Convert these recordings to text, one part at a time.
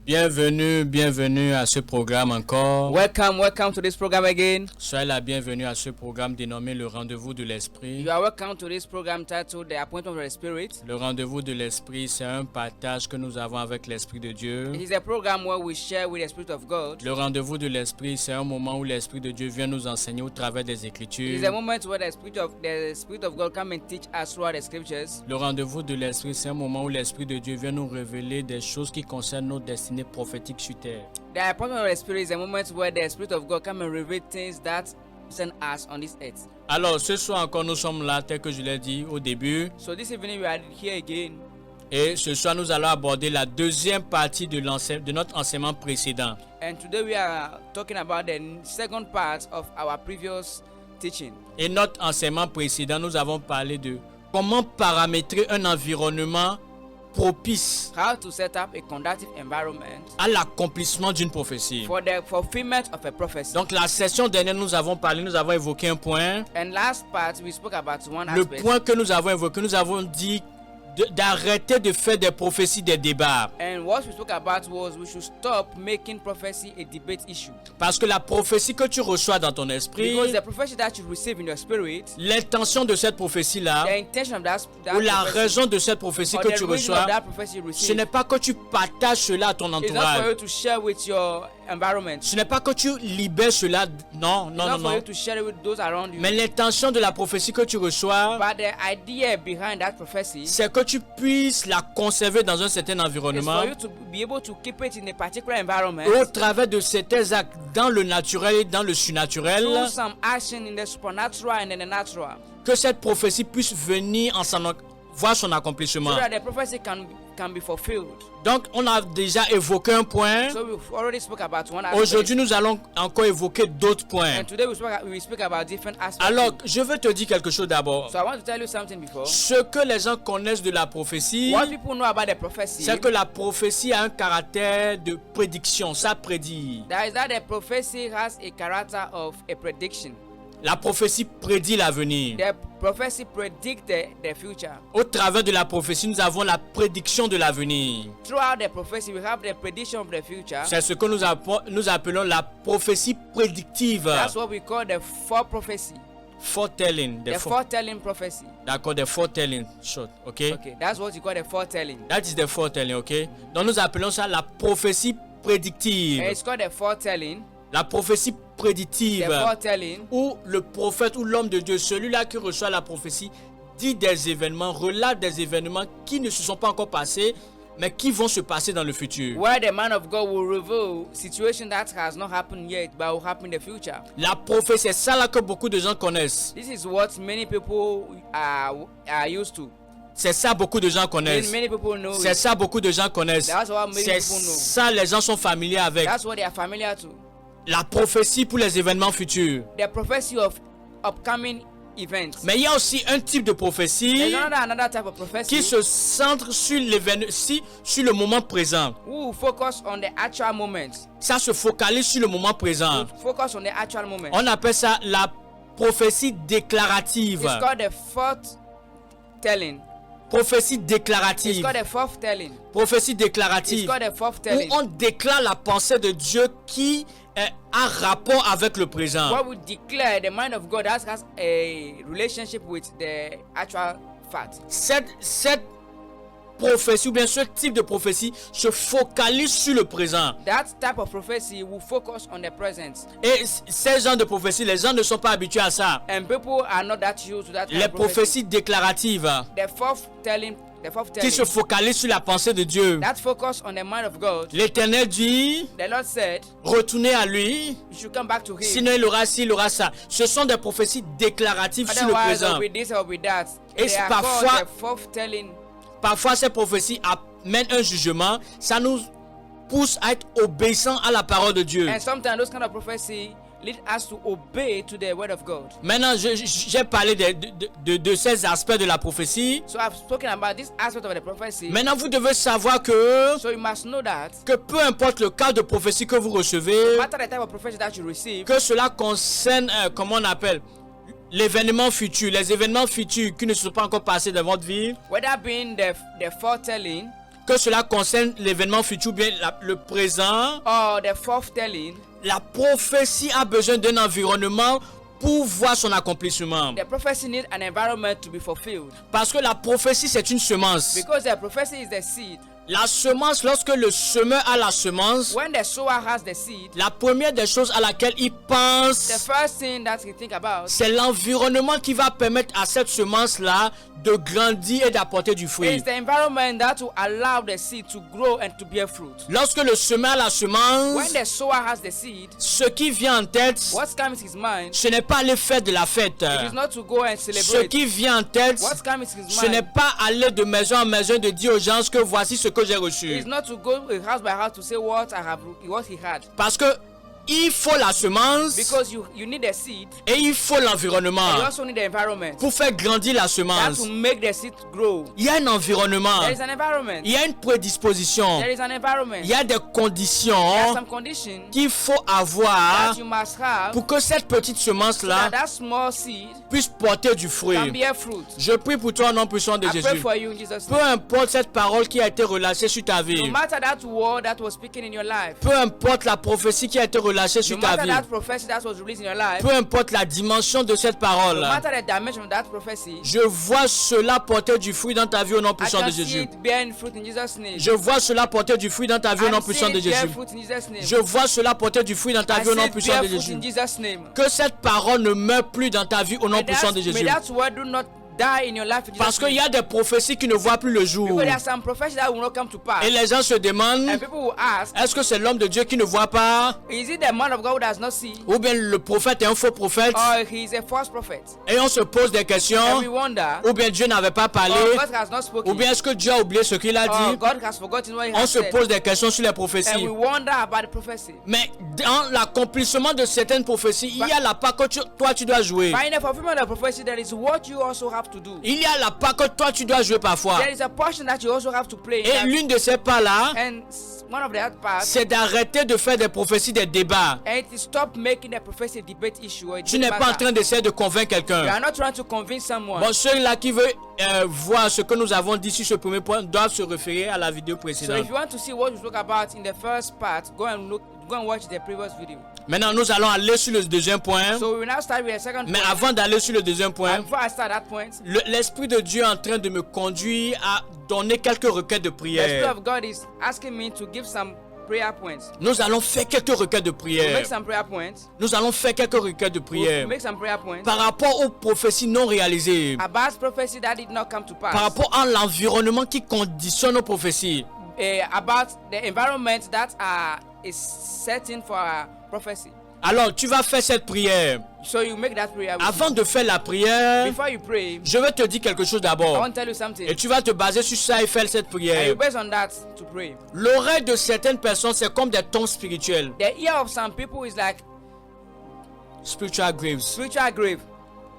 Bienvenue à ce programme encore. Welcome to this program again. Soyez la bienvenue à ce programme dénommé le rendez-vous de l'esprit. You are welcome to this program titled The Appointment of the Spirit. Le rendez-vous de l'esprit, c'est un partage que nous avons avec l'esprit de Dieu. It is a program where we share with the Spirit of God. Le rendez-vous de l'esprit, c'est un moment où l'esprit de Dieu vient nous enseigner au travers des It is Écritures. a moment where the Spirit of God come and teach us throughout the scriptures. Le rendez-vous de l'esprit, c'est un moment où l'esprit de Dieu vient nous révéler des choses qui concernent notre destinée prophétique sur terre. The Appointment of the Spirit is a moment where the Spirit of God come and reveal things that send us on this earth. Alors, ce soir encore, nous sommes là, tel que je l'ai dit au début. So this evening we are here again. Et ce soir, nous allons aborder la deuxième partie de notre enseignement précédent. And today we are talking about the second part of our previous teaching. Et notre enseignement précédent, nous avons parlé de comment paramétrer un environnement propice How to set up a conducive environment à l'accomplissement d'une prophétie. for the fulfillment of a prophecy. Donc la session dernière, nous avons évoqué un point. And last part we spoke about one Le aspect. point que nous avons évoqué, nous avons dit d'arrêter de faire des prophéties des débats. And what we spoke about was we should stop making prophecy a debate issue. Parce que la prophétie que tu reçois dans ton esprit, Because the prophecy that you receive in your spirit, l'intention de cette prophétie-là, the intention of that ou la prophecy, raison de cette prophétie or que the tu reason reçois, of that prophecy you ce receive, n'est pas que tu partages cela à ton is not for entourage. you to share with your environment. Ce n'est pas que tu libères cela. Non, It's non, not non, for you non. to share it with those around you. Mais l'intention de la prophétie que tu reçois, But the idea behind that prophecy c'est que tu puisses la conserver dans un certain is environnement for you to be able to keep it in a particular environment et au travers de certains actes dans le naturel et dans le surnaturel, through some action in the supernatural and in the natural, que cette prophétie puisse venir voir son so accomplissement. that the prophecy can be fulfilled. Donc, on a déjà évoqué un point. So we've already spoke about one aspect. Aujourd'hui, nous allons encore évoquer d'autres points. And today we speak about different aspects. Alors, je veux te dire quelque chose d'abord. So I want to tell you something before. Ce que les gens connaissent de la prophétie, What people know about the prophecy, c'est que la prophétie a un caractère de prédiction. Ça prédit. that is that the prophecy has a character of a prediction. La prophétie prédit l'avenir. The prophecy predicts the future. Au travers de la prophétie, nous avons la prédiction de l'avenir. Throughout the prophecy, we have the prediction of the future. C'est ce que nous appelons la prophétie prédictive. That's what we call the foreprophecy. Foretelling. The foretelling prophecy. D'accord, the foretelling. Short, ok? Okay, that's what you call the foretelling. That is the foretelling, ok? Donc nous appelons ça la prophétie prédictive. And it's called the foretelling. La prophétie prédictive. The foretelling. Où le prophète ou l'homme de Dieu, celui-là qui reçoit la prophétie, dit des événements, relate des événements qui ne se sont pas encore passés, mais qui vont se passer dans le futur. Where the man of God will reveal situation that has not happened yet but will happen in the future. La prophétie, c'est ça là que beaucoup de gens connaissent. This is what many people are used to. C'est ça beaucoup de gens connaissent. Many people know C'est it. ça beaucoup de gens connaissent. That's what many C'est people know. ça les gens sont familiers avec. That's what they are familiar to. La prophétie pour les événements futurs. The prophecy of upcoming events. Mais il y a aussi un type de prophétie There's another type of prophecy qui se centre sur l'événement, sur le moment présent. who focus on the actual moment. Ça se focalise sur le moment présent. Focus on the actual moment. On appelle ça la prophétie déclarative. It's called the foretelling. Prophétie It's déclarative. called the foretelling. Prophétie It's déclarative. called the Où foretelling. on déclare la pensée de Dieu qui a rapport avec le présent. What we declare the mind of God has a relationship with the actual fact. Cette prophétie ou bien ce type de prophétie se focalise sur le présent. That type of prophecy will focus on the present. Et ces genres de prophéties, les gens ne sont pas habitués à ça. And people are not that used to that type Les of prophecy. prophéties déclaratives The foretelling qui se focalisent sur la pensée de Dieu. that focus on the mind of God. L'Éternel dit, The Lord said, retournez à lui, you should come back to him. sinon il aura ci, il aura ça. Ce sont des prophéties déclaratives sur le Otherwise, présent. there will be this or will be that. Et They are parfois- called the foretelling. Parfois, ces prophéties amènent un jugement. Ça nous pousse à être obéissants à la parole de Dieu. And sometimes those kind of prophecy lead us to obey to the word of God. Maintenant, j'ai parlé de ces aspects de la prophétie. So I've spoken about this aspect of the prophecy. Maintenant, vous devez savoir que So you must know that peu importe le cas de prophétie que vous recevez, no matter the type of prophecy that you receive, que cela concerne, comment on appelle, l'événement futur, les événements futurs qui ne se sont pas encore passés dans votre vie, whether being the foretelling, que cela concerne l'événement futur, bien le présent, or the forthtelling, la prophétie a besoin d'un environnement pour voir son accomplissement. the prophecy needs an environment to be fulfilled. Parce que la prophétie, c'est une semence. Because the prophecy is the seed. La semence, lorsque le semeur a la semence, When the sower has the seed, la première des choses à laquelle il the pense, first thing that he think about c'est l'environnement qui va permettre à cette semence-là de grandir et d'apporter du fruit. is the environment that will allow the seed to grow and to bear fruit. Lorsque le semeur a la When semence, the sower has the seed, ce qui vient en tête, what comes in his mind ce n'est pas aller faire de la fête. it is not to go and Ce celebrate. qui vient en tête, What comes in his ce n'est mind pas aller de maison en maison de dire aux gens que voici ce que j'ai reçu. is not to go house by house to say what he had. Parce que il faut la semence Because you need the seed et il faut and you l'environnement also need the environment pour faire grandir la that semence. will make the seed grow. Il y a un environnement, There is an environment. il y a une prédisposition, There is an environment. il y a des There are conditions some conditions qu'il faut avoir that you must have pour que cette petite so semence-là that small seed puisse porter du can fruit. bear fruit. Je prie pour toi au nom puissant de I pray Jésus. for you in Jesus' Peu name. importe cette parole qui a été relâchée sur ta No vie, matter that word that was speaking in your life, peu importe la prophétie qui a été relâchée no sur ta matter vie, that prophecy that was released in your life, peu importe la dimension de cette no parole, matter the dimension of that prophecy, je vois cela porter du fruit dans ta vie au nom I puissant can de see Jésus. it bearing fruit in Jesus' name. Je vois cela porter du fruit dans ta vie au nom I see puissant de it bear Jésus. fruit in Jesus' name. Je vois cela porter du fruit dans ta I vie au see nom it puissant bear de fruit Jésus. in Jesus' name. Que cette parole ne meure plus dans ta vie au nom puissant de May Jésus. that word do not die in your life in Parce Jesus' qu'il y name. a des prophéties qui ne voient plus le jour. Because there are some prophecies that will not come to pass. Et les gens se demandent, And people will ask, est-ce que c'est l'homme de Dieu qui ne voit pas? is it the man of God who does not see? Ou bien le prophète est un faux prophète? Or he is a false prophet? Et on se pose des And questions. we wonder, Ou bien Dieu n'avait pas parlé. or God has not Ou spoken? bien est-ce que Dieu a oublié ce qu'il a Or dit? God has forgotten what he On has se said? pose des questions sur les And prophéties. we wonder about the prophecy. Mais dans l'accomplissement de certaines prophéties, il y a la part que toi tu dois jouer. But in the fulfillment of the prophecy, there is what you also have to do. Il y a la part que toi tu dois jouer parfois. There is a portion that you also have to play. in Et that. l'une de ces parts-là, And one of the other parts, c'est d'arrêter de faire des prophéties des débats. and it is stop making the prophecy a debate issue. Or a Tu debate n'es pas en matter. train d'essayer de convaincre You quelqu'un. are not trying to convince someone. Bon, ceux-là qui veulent voir ce que nous avons dit sur ce premier point doivent se référer à la vidéo So précédente. if you want to see what we spoke about in the first part, go and watch the previous video. Maintenant, nous allons aller sur le deuxième point. So we will now start with the second Mais point. avant d'aller sur le deuxième point, And before I start that point, l'Esprit de Dieu est en train de me conduire à donner quelques requêtes de the Spirit prière. of God is asking me to give some prayer points. Nous allons faire quelques requêtes de To prière. make some prayer points. Nous allons faire quelques requêtes de To prière make some prayer points par rapport aux prophéties non réalisées, about prophecy that did not come to par pass. rapport à l'environnement qui conditionne nos prophéties. About the environment that is setting for prophecy. Alors, tu vas faire cette prière. So you make that prayer. With Avant me. de faire la prière, Before you pray, je vais te dire quelque chose I d'abord. want to tell you something. Et tu vas te baser sur ça et faire cette And prière. you based on that to pray. L'oreille de certaines personnes, c'est comme des tons spirituels. The ear of some people is like Spiritual graves. spiritual grave.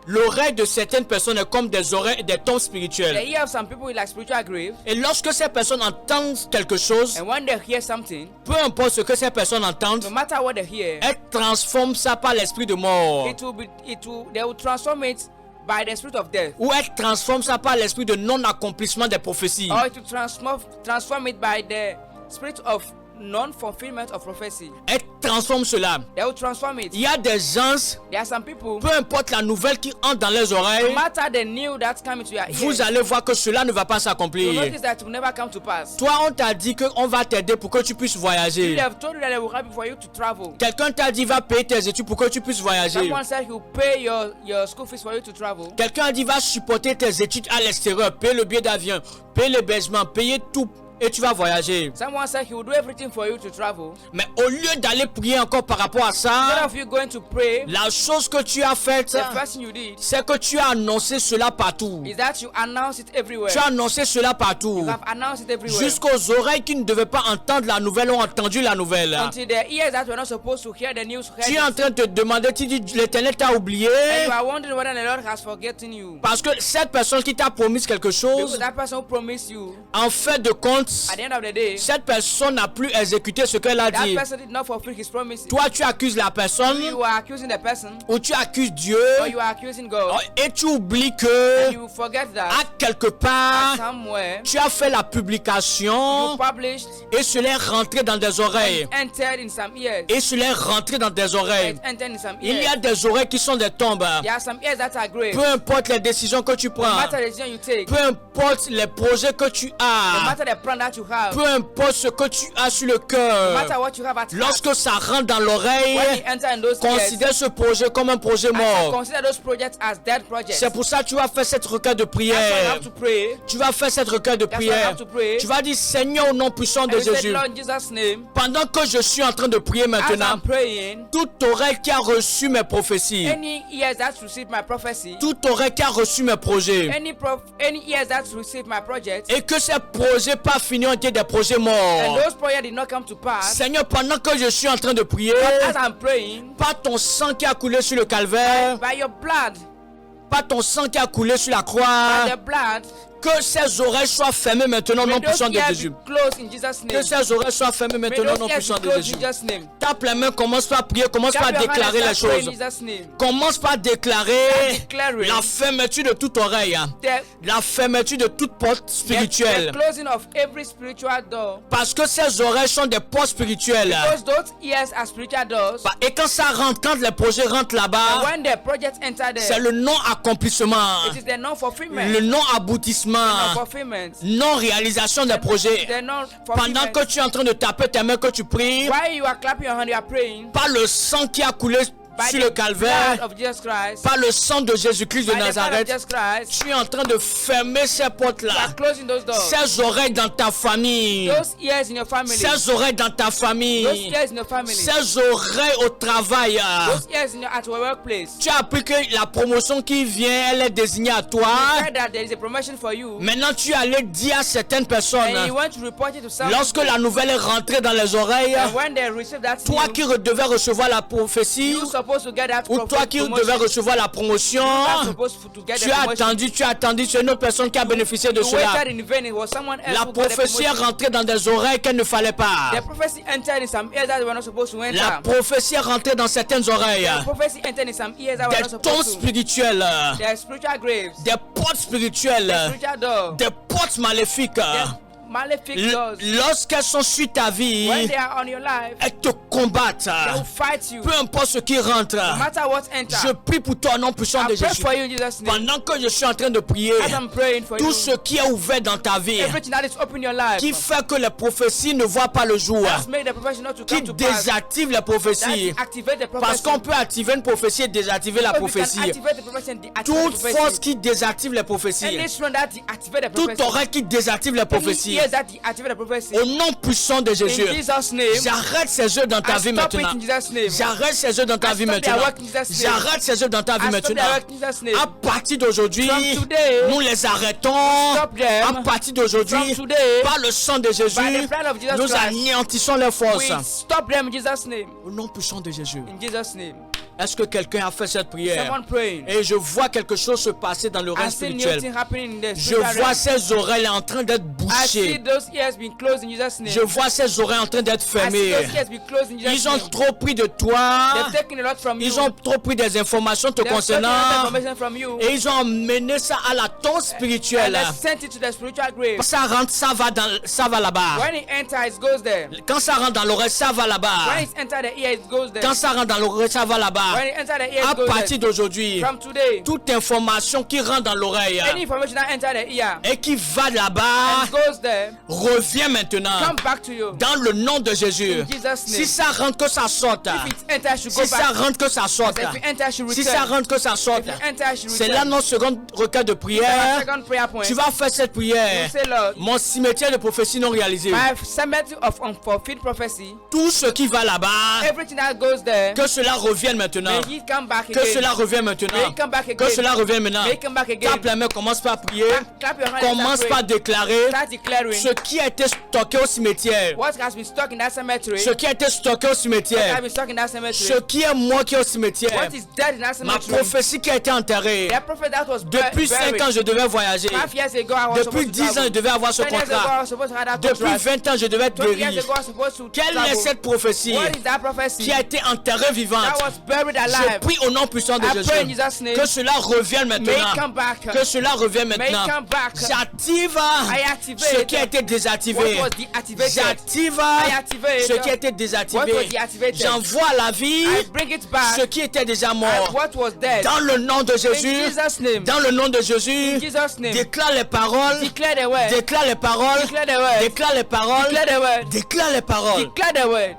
L'oreille de certaines personnes est comme des oreilles, des tons The spirituels. ear of some people is like spiritual grave. Et lorsque ces personnes entendent quelque chose, And when they hear something, peu importe ce que ces personnes entendent, no matter what they hear, elles transforment ça par l'esprit de mort. they will transform it by the spirit of death. Ou elles transforment ça par l'esprit de non-accomplissement des prophéties. Or it will transform it by the spirit of non-fulfillment of prophecy. Elles transforment cela. They will transform it. Il y a des gens, There are some people, peu importe la nouvelle qui entre dans les no oreilles, matter the new that come into your vous ear, allez voir que cela ne va pas you s'accomplir. notice that it will never come to pass. Toi, on t'a dit qu'on va t'aider pour que tu puisses voyager. They have told you that they will help you for you to travel. Quelqu'un t'a dit va payer tes études pour que tu puisses voyager. Someone said he will pay your school fees for you to travel. Quelqu'un a dit va supporter tes études à l'extérieur, payer le billet d'avion, payer l'hébergement, payer tout et tu vas voyager. Someone said he will do everything for you to travel. Mais au lieu d'aller prier encore par rapport à Instead ça, of you going to pray, la chose que tu as faite, the first thing you did c'est que tu as annoncé cela partout. is that you announce it everywhere. Tu as annoncé cela partout. You have announced it everywhere. Jusqu'aux oreilles qui ne devaient pas entendre la nouvelle ont entendu la nouvelle. Until the ears that were not supposed to hear the news heard Tu es en it. train de te demander, tu dis l'Éternel t'a oublié. And you are wondering whether the Lord has forgotten you. Parce que cette personne qui t'a promis quelque Because chose, that person who promised you, en fait de compte, compte, at the end of the day, cette personne n'a plus exécuté ce qu'elle a that dit. person did not fulfill his promises. Toi, tu accuses la personne You are accusing the person, ou tu accuses Dieu or you are accusing God, et tu oublies que you forget à that quelque part, somewhere tu as fait la you publication published et cela est rentré dans des oreilles. entered in some ears. Et cela est rentré dans des oreilles. It entered in some Il y ears. a des oreilles qui sont des tombes. There are some ears that are grave. Peu importe les décisions que tu No prends, matter the decision you take, peu importe les projets que tu no as, matter the plan that you have, peu importe ce que tu as sur le no cœur, matter what you have at heart, lorsque ça rentre dans l'oreille, when you enter in those ears, considère ce projet comme un projet I shall mort. consider those projects as dead projects. C'est pour ça que tu vas faire cette requête de That's why you prière. have to pray. Tu vas faire cette requête de That's why you prière. have to pray. Tu vas dire, Seigneur, au nom puissant de And you said, Jésus, Lord, in Jesus' name, pendant que je suis en train de prier as maintenant, I'm praying, toute oreille qui a reçu mes prophéties, any ears that receive my prophecy, toute oreille qui a reçu mes projets, any ears that receive my project, et que ces projets pas finis ont été des projets and morts. those prayers did not come to pass, Seigneur, pendant que je suis en train de prier, as I'm praying, pas ton sang qui a coulé sur le calvaire, by your blood, pas ton sang qui a coulé sur la by croix, the blood, que ces oreilles soient fermées maintenant au nom may those puissant de ears Jésus. be closed in Jesus' Que name. ces oreilles soient fermées May maintenant au those nom ears puissant be de closed Jésus. in Jesus' name. Tape les mains, commence par prier, commence par Clap your hands déclarer and les start praying choses. in Jesus' name. Commence par déclarer Declaring la fermeture de toute oreille, the la fermeture de toute porte the spirituelle. closing of every spiritual door. Parce que ces oreilles sont des portes spirituelles. Because those ears are spiritual doors. Et quand ça rentre, quand les projets rentrent And là-bas, when the project enter c'est there, le non-accomplissement, it is the non-fulfillment. le non-aboutissement, Non-fulfillment. non-réalisation des projets. The Pendant non-fulfillment. que tu es en train de taper tes mains, que tu pries, While you are clapping your hand, you are praying. par le sang qui a coulé By sur the le blood calvaire, of Jesus Christ. par le sang de Jésus-Christ de By the blood of Nazareth, Jesus Christ. tu es en train de fermer ces You portes-là. are closing those doors. Ces oreilles dans ta famille, Those ears in your family. ces oreilles dans ta Those famille, ears in your family. ces oreilles au travail. Those ears in your, at your workplace. Tu as appris que la promotion qui vient, elle est désignée à toi. You heard that there is a promotion for you. Maintenant, tu es allé dire à certaines personnes, And you want to report it to someone. lorsque la nouvelle est rentrée dans les oreilles, And when they receive that toi news, qui devais recevoir la prophétie, you supposed to get that ou toi qui devais recevoir la promotion, are supposed to get tu the as promotion. attendu, c'est une autre personne qui a bénéficié de You cela. waited in vain. It was someone else La who got the prophétie est promotion. rentrée dans des oreilles qu'elle ne fallait pas. The prophecy entered in some ears that were not supposed to enter. La prophétie est rentrée dans certaines oreilles. The prophecy entered in some ears that were not Des tons supposed to. spirituels, The spiritual graves. des portes spirituelles, Spiritual doors. des portes maléfiques. The malefic doors. Lorsqu'elles sont sur ta vie, When they are on your life, elles te combattent. they will fight you. Peu importe ce qui rentre. No matter what enter. Je prie pour toi au nom puissant I de pray Jésus. for you in Jesus' name. Pendant que je suis en train de prier, As I'm praying for tout you, ce qui est ouvert dans ta vie, everything that is open in your life, qui fait que les prophéties ne voient pas le jour, let's make the prophecy not to qui come to pass. désactive les prophéties. Let's activate the Parce prophecy. qu'on peut activer une prophétie et désactiver la So we can prophétie. activate the prophecy and deactivate Toute the force prophecy. qui désactive les prophéties, And this one that deactivate the toute prophecy. oreille qui désactive les Any prophéties, ears that deactivate the prophecy. au nom puissant de Jésus, In Jesus' name, j'arrête ces œuvres dans ta I vie stop it maintenant. in Jesus' name. J'arrête ces œuvres dans ta I vie stop their maintenant. work in Jesus' name. J'arrête ces œuvres dans ta vie I stop their maintenant. work in Jesus' name. À partir d'aujourd'hui, From today, nous les arrêtons. stop them. À partir d'aujourd'hui, From today, par le sang de Jésus, by the blood of Jesus nous Christ, anéantissons les forces. we stop them in Jesus' name. Au nom puissant de Jésus. In Jesus' name. Est-ce que quelqu'un a fait cette prière? Someone praying. Et je vois quelque chose se passer dans le règne I see new spirituel. thing happening in the Je spiritual vois realm. ces oreilles en train d'être I see bouchées. those ears being closed in Jesus' name. Je vois ces oreilles en train d'être I see fermées. those ears being closed in Jesus' Ils ont name. trop pris de toi. They've taken a lot from you. Ils ont trop pris des informations te They've taken a lot of concernant. information from you. Et ils ont emmené ça à la tombe And spirituelle. they sent it to the spiritual grave. Ça rentre, ça va là-bas. When it enters, it goes there. Quand ça rentre dans l'oreille, ça va là-bas. When it enters the ear, it goes there. Quand ça rentre dans l'oreille, ça va là-bas. When it enters the ear, À it goes partir there. d'aujourd'hui, From today, toute information qui rentre dans l'oreille any information that enters the ear et qui va là-bas and goes there, revient maintenant come back to you. dans le nom de Jésus. In Jesus' name. Si ça rentre, que ça sorte. If it enters, should go Si ça back. rentre, que ça sorte. If it enters, should Si return. ça rentre, que ça sorte. If it enters, should C'est là return. notre seconde requête de Our prière. second prayer point. Tu vas faire cette prière. You say, Lord, Mon cimetière de prophétie non réalisée. my cemetery of unfulfilled prophecy, Tout ce qui va là-bas, everything that goes there, que cela revienne maintenant. maintenant. May it come back Que again. cela revienne May maintenant. it come back Que again. cela revienne maintenant. May it come back again. Tape la main, commence par prier. Clap your hands and Commence start par praying. déclarer Start declaring ce qui a été stocké au cimetière. what has been stuck in that cemetery. Ce qui a été stocké au What has cimetière. been stuck in that cemetery. Ce qui est mort qui est au cimetière. What is dead in that Ma cemetery. prophétie qui a été enterrée. The prophet that was Depuis 5 ans, je devais voyager. 5 years ago, I was Depuis supposed to 10 ans, je travel. devais avoir ce 10 years ago, I contrat. was supposed to have that Depuis contract. 20 ans, je devais être 20 years guéri. ago, I was supposed to Quelle travel. est cette prophétie What is that prophecy qui a été enterrée vivante? that was buried Je alive? prie au nom puissant de I pray in Jésus Jesus' name. que cela revienne May it maintenant. come back. Que cela revienne May it maintenant. come back. J'active I activate ce qui a été désactivé. what was deactivated. J'active I activate ce qui a été what was désactivé. deactivated. J'envoie à la vie I bring it back. ce qui était déjà And mort. what was dead. Dans le nom de In Jésus, Jesus' name. dans le nom de Jésus, In Jesus' name. déclare les paroles, Declare the word. déclare les paroles, Declare the word. déclare les paroles, Declare the word. déclare les paroles. Declare the word.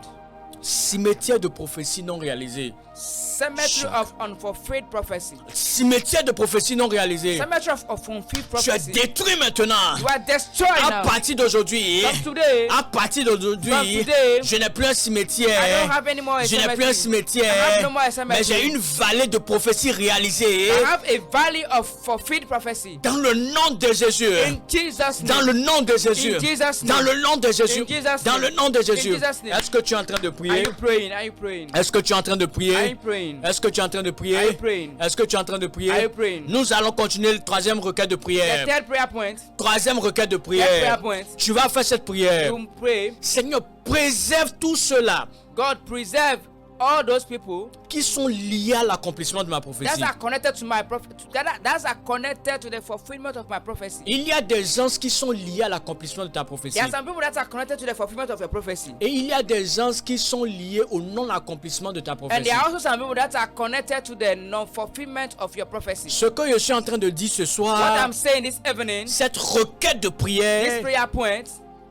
Cimetière de prophétie non réalisée. Cemetery of unfulfilled prophecy. Cimetière de prophétie non réalisée. Cemetery of unfulfilled Tu es prophecy. détruit maintenant. You are destroyed À now. partir d'aujourd'hui, From today, à partir From d'aujourd'hui, today, je n'ai plus un I cimetière. don't have any more a Je n'ai plus un cemetery. I cimetière, have no more a cemetery. mais j'ai une vallée de prophétie réalisée. I have a valley of fulfilled prophecy. Dans le nom de Jésus. In Jesus' Dans name. le nom de Jésus. In Jesus' name. Dans le nom de Jésus. In Jesus' Dans name. le nom de Jésus. In Jesus' name. Est-ce que tu es en train de Are prier? you praying? Are you praying? Est-ce que tu es en train de Are prier? you praying? Est-ce que tu es en train de Are prier? you praying? Est-ce que tu es en train de Are prier? you praying? Nous allons continuer le troisième requête de The prière. third prayer point. Troisième requête de Third prayer prière. point. Tu vas faire cette prière. You pray. Seigneur, préserve tout cela God preserve all those people qui sont liés à l'accomplissement de ma prophétie. that are connected to my prophet. That are connected to the fulfillment of my prophecy. Il y a des gens qui sont liés à l'accomplissement de ta prophétie. There are some people that are connected to the fulfillment of your prophecy. Et il y a des gens qui sont liés au non-accomplissement de ta And prophétie. there are also some people that are connected to the non-fulfillment of your prophecy. Ce que je suis en train de dire ce What soir, I'm saying this evening, cette requête de this prière, prayer point,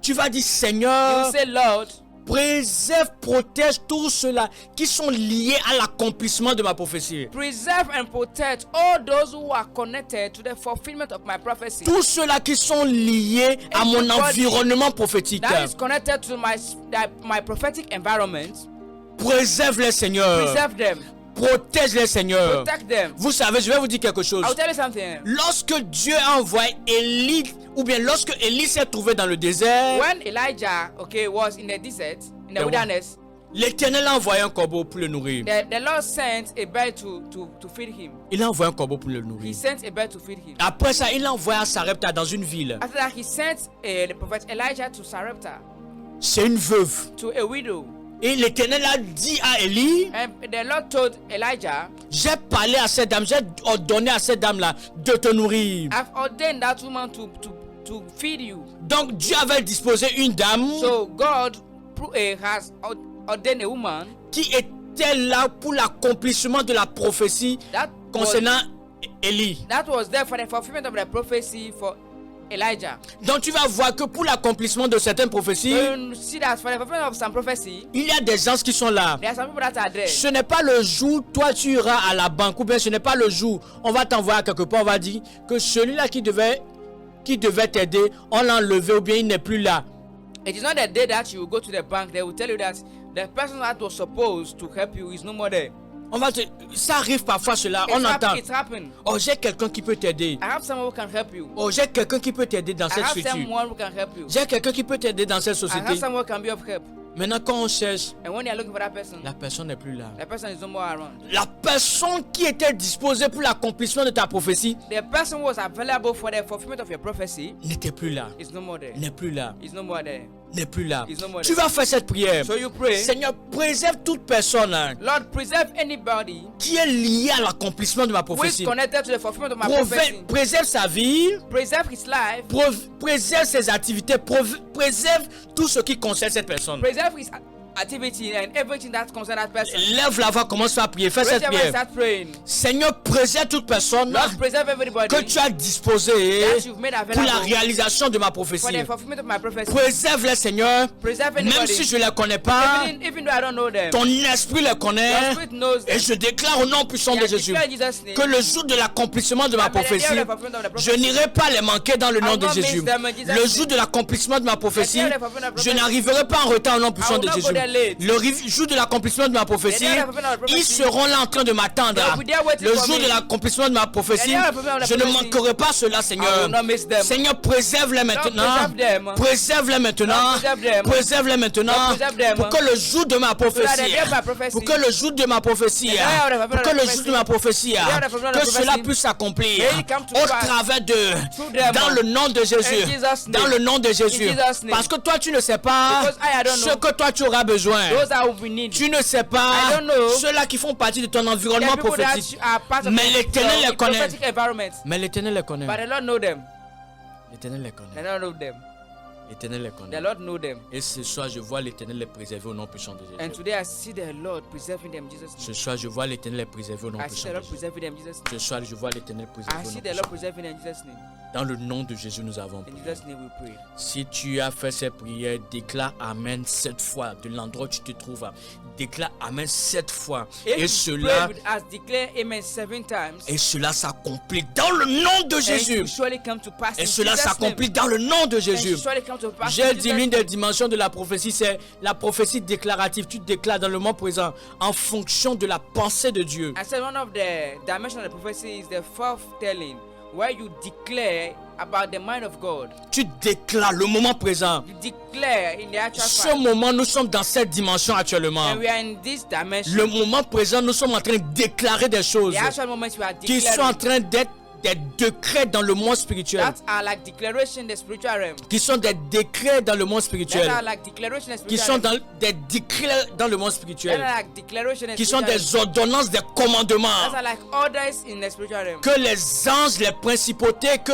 tu vas dire you Seigneur, say, Lord, préserve, protège tout cela qui sont liés à l'accomplissement de ma prophétie. preserve and protect all those who are connected to the fulfillment of my prophecy. Tous ceux-là qui sont liés à mon Everybody environnement prophétique. That is connected to my prophetic environment. Préserve-les, Seigneur. Preserve them. Protège-les, Seigneur. Protect them. Vous savez, je vais vous dire quelque chose. I'll tell you something. Lorsque Dieu a envoyé Élie, ou bien lorsque Élie s'est trouvé dans le désert, When Elijah, was in the desert, in the The wilderness, l'Éternel a envoyé un corbeau pour le nourrir. the Lord sent a bird to feed him. Il a envoyé un corbeau pour le He nourrir. sent a bird to feed him. Après ça, il a envoyé à Sarepta dans une ville. After that, he sent the prophet Elijah to Sarepta, C'est une veuve. to a widow. Et l'Éternel a dit à Élie, And the Lord told Elijah, j'ai parlé à cette dame, j'ai ordonné à cette dame-là de te nourrir. I've ordained that woman to feed you. Donc Dieu avait disposé une dame So God has ordained a woman qui était là pour l'accomplissement de la prophétie that concernant Élie. was there for the fulfillment of the prophecy for Elijah. Donc tu vas voir que pour l'accomplissement de certaines prophéties, You see that for the fulfillment of some prophecy, il y a des gens qui sont là. there are some people that are there. Ce n'est pas le jour, toi tu iras à la banque, ou bien ce n'est pas le jour, on va t'envoyer à quelque part, on va dire que celui-là qui devait t'aider, on l'a enlevé ou bien il n'est plus là. It is not the day that you will go to the bank, they will tell you that the person that was supposed to help you is no more there. Ça arrive parfois cela, on entend. It's happened. Oh, j'ai quelqu'un qui peut t'aider. I have someone who can help you. Oh, j'ai quelqu'un qui peut t'aider dans I cette have structure. someone who can help you. J'ai quelqu'un qui peut t'aider dans cette I société. have someone who can be of help. Maintenant, quand on cherche, And when you are looking for that person, la personne n'est plus là. the person is no more around. La personne qui était disposée pour l'accomplissement de ta prophétie The person who was available for the fulfillment of your prophecy n'était plus là. is no more there. N'est plus là. Is no more there. N'est plus là. Is no more Tu there. vas faire cette prière. So you pray, Seigneur, préserve toute personne Lord, preserve anybody qui est liée à l'accomplissement de ma who is prophétie. connected to the fulfillment of my prophecy. Préserve sa vie, Preserve his life. préserve ses activités, préserve tout ce qui concerne cette personne. Preserve his activity and everything that concerns that person. Lève la voix, commence à prier. Fais Raise cette your voice, prière. start praying. Seigneur, préserve toute personne Lord, preserve everybody que tu as disposée that you've made pour la available réalisation de ma for prophétie. the fulfillment of my prophecy. Préserve-les, Seigneur, Preserve même anybody, si je ne les connais pas. even though I don't know them. Ton esprit les Your connaît. spirit knows them. Et je déclare au nom puissant de I Jésus declare in Jesus' name, que le jour de l'accomplissement de ma that by the day of prophétie, the fulfillment of the je prophecy, n'irai pas les manquer dans le nom will de not miss Jésus. them in Jesus' Le name. jour de l'accomplissement de ma prophétie, By the day of the fulfillment of the je prophecy, n'arriverai pas en retard au nom I puissant will de not go Jésus. there late. Le jour de l'accomplissement de ma prophétie, ils seront là en train de m'attendre. Le jour de l'accomplissement de ma prophétie, je ne manquerai pas cela, Seigneur. Seigneur, préserve-les maintenant. Préserve-les maintenant. Préserve-les maintenant. Pour que le jour de ma prophétie, pour que le jour de ma prophétie, pour que le jour de ma prophétie, que cela puisse s'accomplir au travers de, dans le nom de Jésus, dans le nom de Jésus. Parce que toi, tu ne sais pas ce que toi tu auras besoin. Tu ne sais pas ceux-là qui font partie de ton environnement prophétique. Mais l'Éternel les connaît. Mais l'Éternel les connaît. L'Éternel les connaît. L'Éternel les connaît. The Lord know them. Et ce soir, je vois l'Éternel les préserver au nom puissant de Jésus. And today I see the Lord preserving them, Jesus' name. Ce soir, je vois l'Éternel les préserver au nom I see puissant the de Lord Jésus. preserving them, Jesus' Ce name. soir, je vois l'Éternel préserver I au nom see the puissant Lord de Jésus. preserving them, Jesus' name. Dans le nom de Jésus, nous avons In prié. Jesus' name we pray. Si tu as fait ces prières, déclare Amen 7 fois de l'endroit où tu te trouves. Déclare Amen 7 fois. Et If you pray cela, with us, declare Amen 7 times. et cela s'accomplit dans le nom de And it Jésus. will surely come to pass Et in cela Jesus' s'accomplit name. dans le nom de And it will Jésus. surely come to pass in J'ai Jesus' dit l'une des name. dimensions de la prophétie, c'est la prophétie déclarative. Tu déclares dans le moment présent en fonction de la pensée de Dieu. I said one of the dimensions of the prophecy is the foretelling, where you declare about the mind of God. Tu déclares le moment présent. You declare in the actual Ce fact. moment, nous sommes dans cette dimension actuellement. And we are in this dimension. Le moment présent, nous sommes en train de déclarer des choses The actual moments we are qui sont en declaring, train d'être des décrets dans le monde spirituel. that are like declaration in the spiritual realm. Qui sont des décrets dans le monde That spirituel. are like declaration in the Qui spiritual sont realm. dans des décrets dans le monde That spirituel. are like declaration in the Qui sont spiritual des realm. ordonnances, des commandements. That are like orders in the spiritual realm. Que les anges, les principautés, que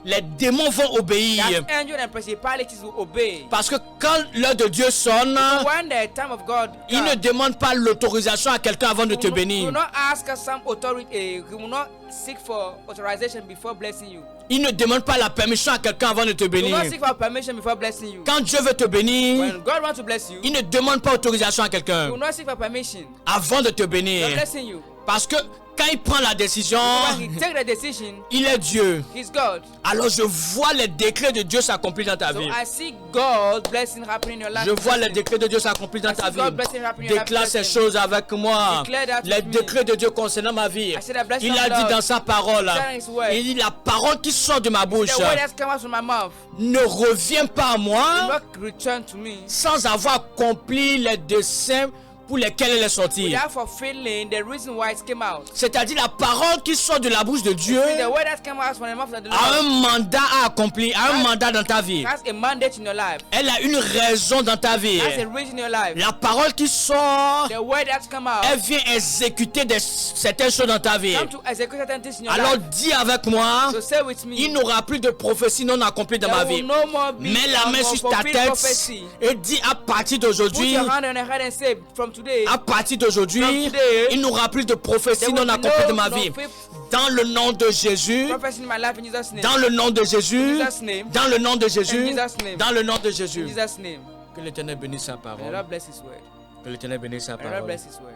les démons vont obéir. That angels and principalities will obey. Parce que quand l'heure de Dieu sonne, When the time of God il ne comes, demande pas l'autorisation à quelqu'un avant de te he will bénir. not ask us some authority. He will not seek for authorization before blessing you. Il ne demande pas la permission à quelqu'un avant de te He will bénir. not seek for permission before blessing you. Quand Dieu veut te bénir, When God wants to bless you, il ne demande pas autorisation à he quelqu'un will not seek for permission avant de te for bénir. blessing you. Parce que quand il prend la décision, When he take the decision, il est Dieu. he's God. Alors je vois les décrets de Dieu s'accomplir dans ta So vie. I see God's blessing happening in your life. Je vois les décrets de Dieu s'accomplir dans I ta see vie. God blessing happening in your Déclare life. ces choses avec moi. Declare that Les with me. décrets de Dieu concernant ma vie. I see the blessing Il of a dit God. dans sa parole, That is word. il dit la parole qui sort de ma bouche The word that's come out from my mouth ne revient pas à will moi not return to me sans avoir accompli les desseins pour lesquels elle est sortie. without fulfilling the reason why it came out. C'est-à-dire la parole qui sort de la bouche de Dieu The word that came out from the mouth of the a un Lord mandat à accomplir, a un mandat dans ta vie. has a mandate in your life. Elle a une raison dans ta vie. Has a reason in your life. La parole qui sort, The word that's come out elle vient exécuter certaines choses dans ta vie. come to execute certain things in your Alors life. dis avec moi, So say with me. il n'aura plus de prophétie non accomplie dans ma There vie. will no more be Mets la main sur ta unfulfilled tête prophecy. et dis à partir Put d'aujourd'hui, your hand on your head and say, from today, à partir d'aujourd'hui, From today, il n'aura plus de prophétie there non will be accomplie no dans ma vie. fifth Dans le nom de Jésus, prophecy in my life in Jesus' name. dans le nom de Jésus, In Jesus' name. dans le nom de Jésus, In Jesus' name. dans le nom de In Jésus. Jesus' name. Que l'Éternel bénisse sa May the parole. Lord bless His word. Que l'Éternel bénisse sa May the Lord parole. bless His word.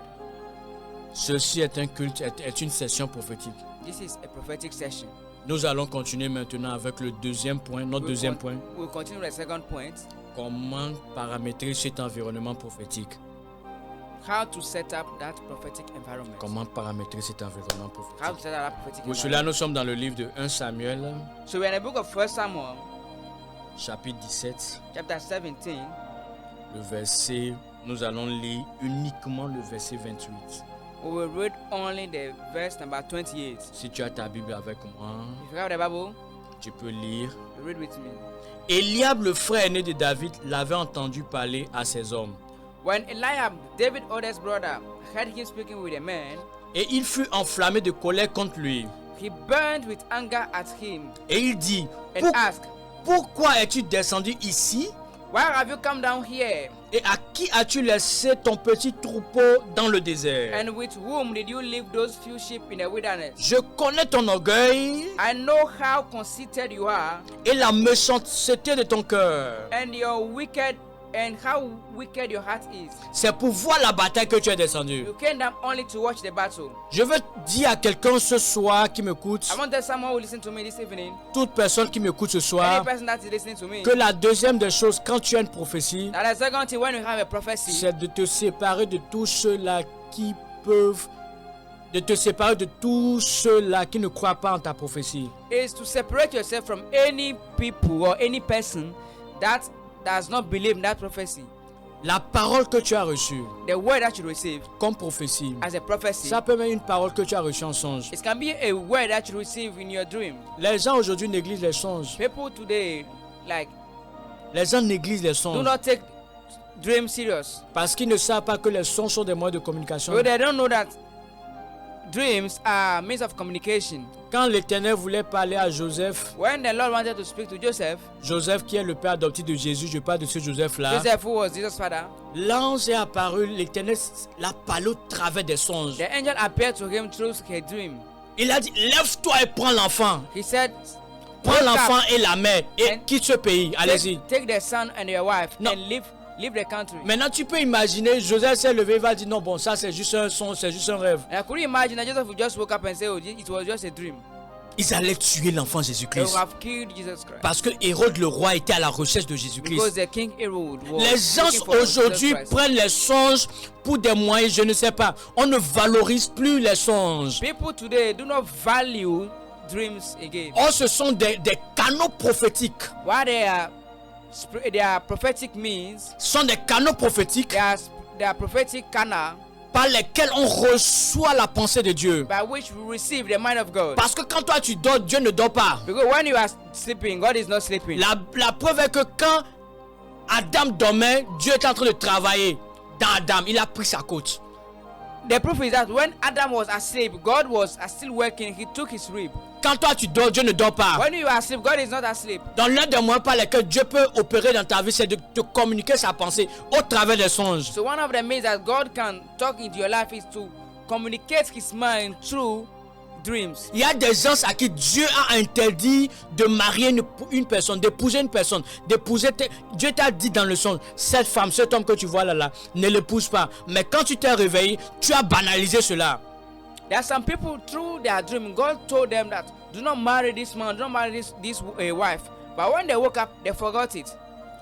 Ceci est un culte, est une session prophétique. This is a prophetic session. Nous allons continuer maintenant avec le deuxième point, notre deuxième point. We'll continue with the second point. Comment paramétrer cet environnement prophétique? How to set up that prophetic environment. Comment paramétrer cet environnement How prophétique? to set up that prophetic Pour cela, environment. nous sommes dans le livre de 1 Samuel, So we're in the book of 1 Samuel, chapitre 17, chapter 17. le verset, nous allons lire uniquement le verset 28. We will read only the verse number 28. Si tu as ta Bible avec moi, If you have the Bible, tu peux lire. you read with me. Eliab, le frère aîné de David, l'avait entendu parler à ses hommes. When Eliab, David's oldest brother, heard him speaking with a man, Et il fut enflammé de colère contre lui. he burned with anger at him Et il dit, and asked, pourquoi es-tu descendu ici? why have you come down here? Et à qui as-tu laissé ton petit troupeau dans le désert? And with whom did you leave those few sheep in the wilderness? Je connais ton orgueil I know how conceited you are et la méchanceté de ton cœur. and your wicked and how wicked your heart is. C'est pour voir la bataille que tu es descendu. You came down only to watch the battle. Je veux dire à quelqu'un ce soir qui m'écoute, I want to tell someone who listen to me this evening, toute personne qui m'écoute ce soir, any person that is listening to me, que la deuxième des choses, quand tu as une prophétie, that the second thing when you have a prophecy, c'est de te séparer de tous ceux-là qui peuvent, de te séparer de tous ceux-là qui ne croient pas en ta prophétie. is to separate yourself from any people or any person that does not believe in that prophecy. La parole que tu as reçue The word that you receive comme prophétie, as a prophecy, ça peut même être une parole que tu as reçue en songe. it can be a word that you receive in your dream. Les gens aujourd'hui négligent les songes. People today, like, Les gens négligent les do songes not take dream serious. parce qu'ils ne savent pas que les songes sont des moyens de communication. But they don't know that dreams are means of communication. Quand l'Éternel voulait parler à Joseph, When the Lord wanted to speak to Joseph, Joseph qui est le père adoptif de Jésus, je parle de ce Joseph-là, Joseph who was Jesus' father, l'ange est apparu, l'Éternel l'a parlé au travers des songes. the angel appeared to him through a dream. Il a dit, lève-toi et prends l'enfant. He said, Prends "Wake l'enfant up, et la mère et And- quitte ce pays. Allez-y. take the son and your wife No. and leave the country." Maintenant, tu peux imaginer, Joseph s'est levé, il va dire, non, bon, ça c'est juste un songe, c'est juste un rêve. And I could imagine that Joseph would just woke up and say, "Oh, it was just a dream." Ils allaient tuer l'enfant They would Jésus-Christ. have killed Jesus Christ. Parce que Hérode le roi était à la recherche de Because Jésus-Christ. the King Herod was Les gens looking for Jesus aujourd'hui Christ. prennent les songes pour des moyens, je ne sais pas. On ne valorise plus les songes. People today do not value dreams again. Or, ce sont des canaux prophétiques. What they are prophetic means, Ce sont des canaux prophétiques they are prophetic canal par lesquels on reçoit la pensée de Dieu. by which we receive the mind of God. Parce que quand toi tu dors, Dieu ne dort pas. Because when you are sleeping, God is not sleeping. La preuve est que quand Adam dormait, Dieu était en train de travailler dans Adam. Il a pris sa côte. The proof is that when Adam was asleep, God was still working. He took his rib. Quand toi tu dors, Dieu ne dort pas. When you are asleep, God is not asleep. Dans l'un des moyens par lesquels Dieu peut opérer dans ta vie, c'est de te communiquer sa pensée au travers des songes. So one of the means that God can talk into your life is to communicate His mind through dreams. Il y a des gens à qui Dieu a interdit de marier une personne, d'épouser une personne, Dieu t'a dit dans le songe, cette femme, cet homme que tu vois là, ne l'épouse pas. Mais quand tu t'es réveillé, tu as banalisé cela. There are some people through their dream, God told them that do not marry this man, do not marry this wife. But when they woke up, they forgot it.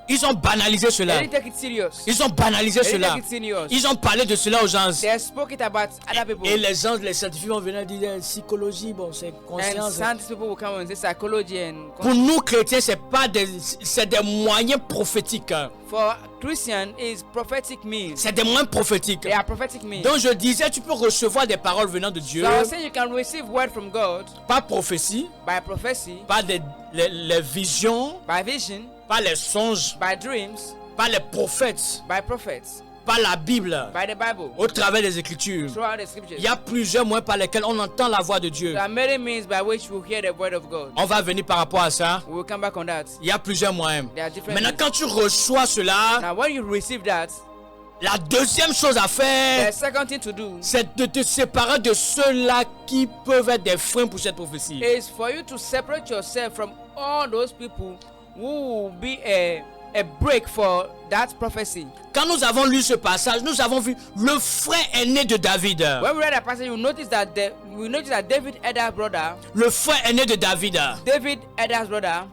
Ils ont banalisé They cela. didn't take it serious. Ils ont banalisé They didn't cela. take it serious. Ils ont parlé de cela aux gens. They spoke it about other people. Et les gens, les scientifiques vont venir dire psychologie, bon, c'est And conscience. scientists people will come and say psychology and Pour nous chrétiens, c'est des moyens prophétiques. for Christian is prophetic means. C'est des moyens prophétiques. They are prophetic means. Donc je disais, tu peux recevoir des paroles venant de Dieu So I was saying you can receive word from God par prophétie, by prophecy, par les visions, by vision, par les songes, by dreams, par les prophètes, by prophets, par la Bible, by the Bible, au travers des Écritures. throughout the scriptures. Il y a plusieurs moyens par lesquels on entend la voix de Dieu. There are many means by which we hear the word of God. On va venir par rapport à ça. We will come back on that. Il y a plusieurs moyens. There are different Maintenant, means. quand tu reçois cela, Now when you receive that, la deuxième chose à faire, the second thing to do c'est de te séparer de ceux-là qui peuvent être des freins pour cette prophétie. is for you to separate yourself from all those people who will be a break for that prophecy. Quand nous avons lu ce passage, nous avons vu le frère aîné de David. When we read that passage, you notice that David Eda's brother, Le frère aîné de David,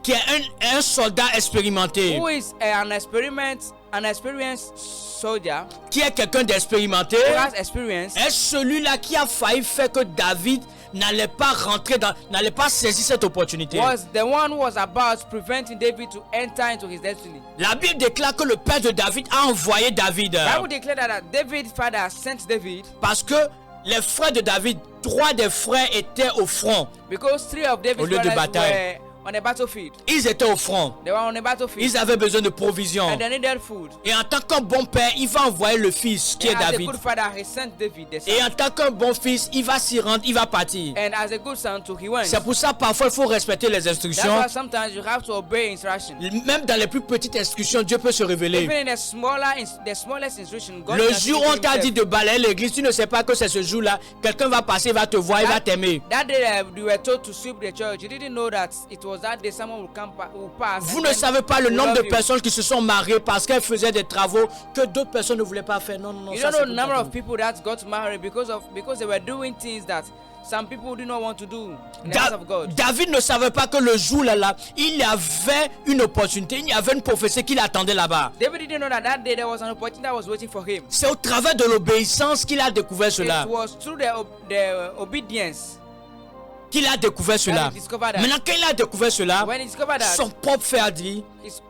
qui est un soldat expérimenté, who is an experienced soldier, qui est quelqu'un d'expérimenté, who has experience, est celui-là qui a failli faire que David n'allait pas saisir cette opportunité. was the one who was about preventing David to enter into his destiny. La Bible déclare que le père de David a envoyé David The Bible declared that David's father sent David parce que les frères de David, 3 des frères étaient au front. because 3 of Au David's lieu de brothers bataille. were on a battlefield. Ils étaient au front. They were on a battlefield Ils avaient besoin de provisions. and they needed food. Et en tant qu'un bon père, il va envoyer le fils qui est And as a David. good father, he sent David the son. Et en tant qu'un bon fils, il va s'y rendre, il va partir. And as a good son too, he went. C'est pour ça parfois il faut respecter les That's instructions. why sometimes you have to obey instruction. Même dans les plus petites instructions, Dieu peut se révéler. Even in the smallest instruction, God Le can jour où reveal on t'a dit himself. de balayer l'église, tu ne sais pas que c'est ce jour-là. Quelqu'un va passer, il va te voir, il va t'aimer. That day you were told to sweep the church. You didn't know that it was Vous ne savez pas le nombre de personnes qui se sont mariées parce qu'elles faisaient des travaux que d'autres personnes ne voulaient pas faire. Non, non, non. You don't know the number of people that got married because they were doing things that some people do not want to do in the house of God. David ne savait pas que le jour là, il y avait une opportunité, il y avait une prophétie qui l'attendait là-bas. David didn't know that day there was an opportunity that was waiting for him. C'est au travers de l'obéissance qu'il a découvert cela. It was through the obedience qu'il a découvert cela. Maintenant, quand il a découvert cela, son propre frère a dit, his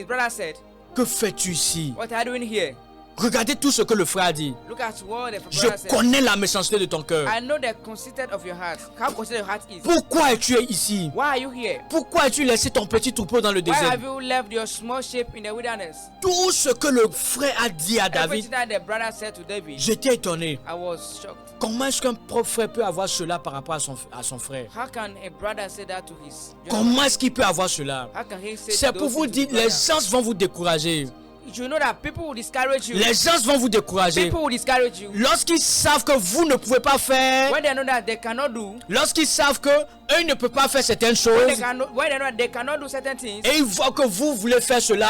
brother said, que fais-tu ici? What are you doing here? Regardez tout ce que le frère a dit. Je connais la méchanceté de ton cœur. Pourquoi es-tu ici? Pourquoi as-tu laissé ton petit troupeau dans le désert? Tout ce que le frère a dit à David, j'étais étonné. Comment est-ce qu'un propre frère peut avoir cela par rapport à son frère? Comment est-ce qu'il peut avoir cela? C'est pour vous dire, les gens vont vous décourager. You know that people will discourage you. Les gens vont vous décourager. People will discourage you. Lorsqu'ils savent que vous ne pouvez pas faire. When they know that they cannot do. Lorsqu'ils savent que eux ne peuvent pas faire certaines choses. When they know that they cannot do certain things. Et ils voient que vous voulez faire cela.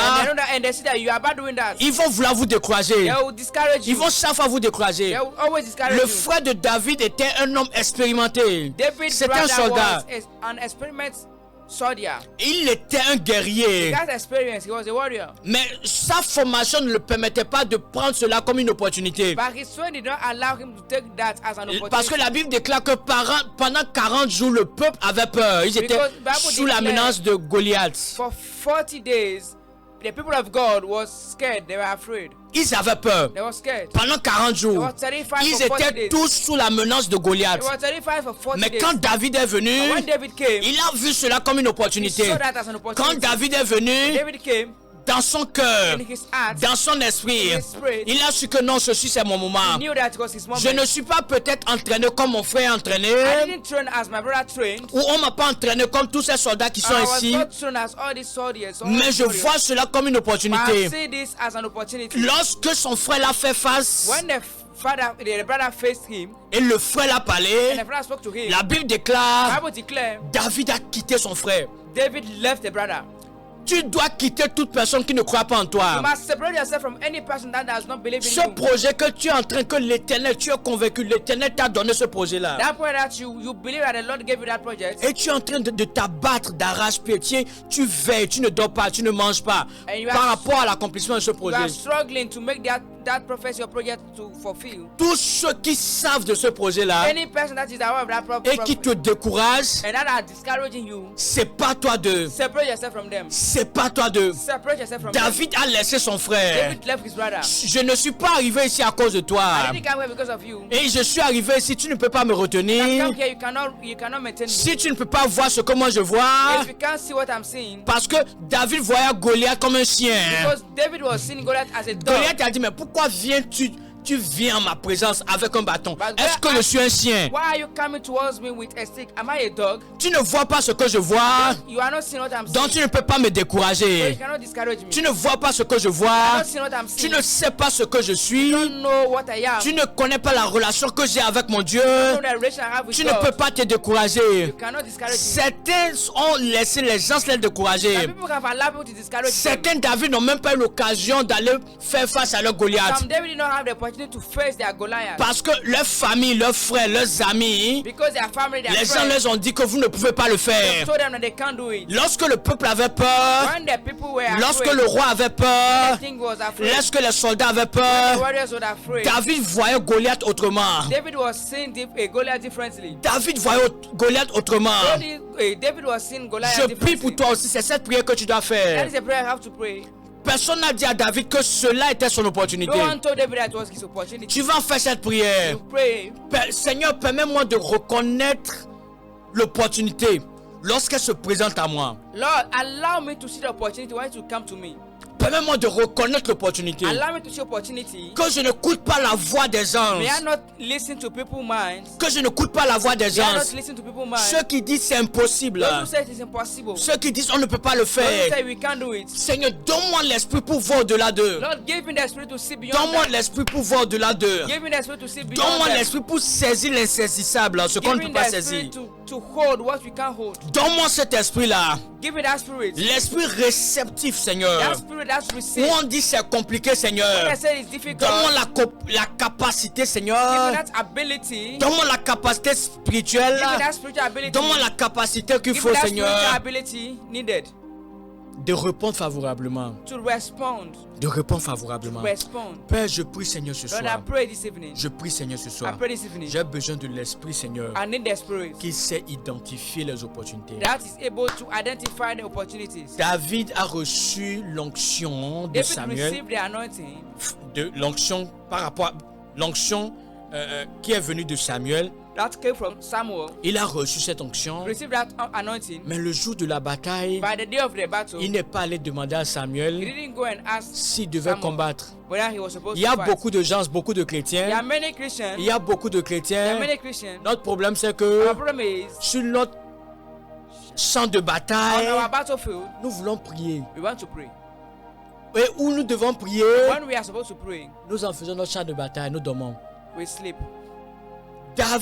And they see that you are about doing that. Ils vont vouloir vous décourager. They will discourage you. Ils vont chaque fois vous décourager. They will always discourage Le frère de David était un homme expérimenté. C'était un soldat. An experiment. Soldier. Il était un guerrier. He has experience. He was a warrior. Mais sa formation ne le permettait pas de prendre cela comme une opportunité. But his training did not allow him to take that as an opportunity. Parce que la Bible déclare que pendant 40 jours, le peuple avait peur. Ils étaient sous la menace de Goliath. For 40 days, the people of God was scared. They were afraid. Ils avaient peur. They were scared. Pendant 40 jours, ils étaient tous sous la menace de Goliath. Mais quand David est venu, il a vu cela comme une opportunité. Quand David est venu, dans son cœur, dans son esprit, il a su que non, ceci c'est mon moment. Je ne suis pas peut-être entraîné comme mon frère est entraîné, ou on m'a pas entraîné comme tous ces soldats qui sont ici, mais je vois cela comme une opportunité. Lorsque son frère l'a fait face, the brother faced him, et le frère l'a parlé, and the brother spoke to him, la Bible déclare, declared, David a quitté son frère. David left the brother. Tu dois quitter toute personne qui ne croit pas en toi. You must separate yourself from any person that does not believe in Ce you. projet que tu es en train, que l'Éternel, tu es convaincu, l'Éternel t'a donné ce projet-là. That point that you believe that the Lord gave you that project. Et tu es en train de t'abattre d'arrache-pied. Tu veilles, tu ne dors pas, tu ne manges pas par rapport à l'accomplissement de ce projet. You are struggling to make that prophecy or project to fulfill. Tous ceux qui savent de ce projet-là Any person that is aware of that et qui te découragent, and that are discouraging you, c'est pas toi de. Separate yourself from them. C'est pas toi de. Separate yourself from David a laissé son frère. David left his brother. Je ne suis pas arrivé ici à cause de toi. I didn't come here because of you. Et je suis arrivé ici, tu ne peux pas me retenir. Come here, you cannot maintain me. Si tu ne peux pas voir ce que moi je vois, if you can't see what I'm seeing, parce que David voyait Goliath comme un chien. Because David was seeing Goliath as a dog. Goliath a dit, mais pourquoi tu viens en ma présence avec un bâton? Est-ce que je suis un chien? Why are you coming towards me with a stick? Am I a dog? Tu ne vois pas ce que je vois. You are not seeing what I'm seeing. Donc tu ne peux pas me décourager. So you cannot discourage me. Tu ne vois pas ce que je vois. You are not seeing what I'm seeing. Tu ne sais pas ce que je suis. You don't know what I am. Tu ne connais pas la relation que j'ai avec mon Dieu. You don't know the relation I have with Tu God. ne peux pas te décourager. You cannot discourage me. Certains ont laissé les gens les décourager. Some people have allowed people to discourage Certains David n'ont même pas eu l'occasion d'aller faire face à leur Goliath. Some David did not have the opportunity to face their Goliath. Parce que leur famille, leurs frères, leurs amis, Because their family, their les gens friends, leur ont dit que vous ne pouvez pas le they faire. told them that they can't do it. Lorsque le peuple avait peur, When the people were lorsque afraid, le roi avait peur, the king was afraid, lorsque les soldats avaient the peur, warriors were afraid. David voyait Goliath autrement. David was seeing Goliath differently. David voyait Goliath autrement. David was seeing Goliath Je differently. prie pour toi aussi, c'est cette prière que tu dois That faire. is a prayer I have to pray. Personne n'a dit à David que cela était son opportunité. No one told David that it was his opportunity. Tu vas faire cette prière. You pray. Seigneur, permets-moi de reconnaître l'opportunité lorsqu'elle se présente à moi. Lord, allow me to see the opportunity when it will come to me. Permets-moi de reconnaître l'opportunité. Allow me to see opportunity. Que je n'écoute pas la voix des anges. May I not listen to people's minds? Que je n'écoute pas la voix des May I anges. not listen to people's minds? Ceux qui disent c'est impossible. Those who say it is impossible. Ceux qui disent on ne peut pas le Those who faire. say we can't do it. Seigneur, donne-moi l'esprit pour voir au-delà d'eux. Lord, give me the spirit to see beyond Donne-moi that. l'esprit pour voir au-delà d'eux. Give me the spirit to see beyond Donne-moi that. l'esprit pour saisir l'insaisissable, ce qu'on Give ne me peut pas the saisir. spirit to hold what we can't hold. Donne-moi cet esprit-là. Give me that spirit. L'esprit réceptif, Seigneur. That spirit that's Où received. on dit c'est compliqué, Seigneur. When I say it's difficult. Donne-moi la capacité, Give me Seigneur. that ability. Donne-moi la capacité spirituelle. Give me that spiritual ability. Donne-moi la capacité qu'il Give faut, me that Seigneur, spiritual ability needed de répondre favorablement. to respond. De répondre favorablement. Respond. Père, je prie, Seigneur, ce Lord, I soir. pray this evening. Je prie, Seigneur, ce I soir. pray this evening. J'ai besoin de l'Esprit, Seigneur, I need the spirit qui sait identifier les opportunités. that is able to identify the opportunities. David a reçu l'onction de David Samuel, received the anointing de l'onction par rapport à l'onction qui est venue de Samuel. that came from Samuel. Il a reçu cette onction, Received that anointing. mais le jour de la bataille, By the day of the battle, il n'est pas allé demander à he Samuel didn't go and ask s'il devait Samuel combattre. whether he was supposed Il y a to fight. beaucoup de gens, beaucoup de There are chrétiens. many Christians. Il y a beaucoup de There are chrétiens. many Christians. Notre problème, c'est que Our problem is sur notre champ de on bataille, our battlefield, nous voulons prier. we want to pray. Et où nous devons prier, When we are supposed to pray, nous en faisons notre champ de bataille, nous dormons. we sleep.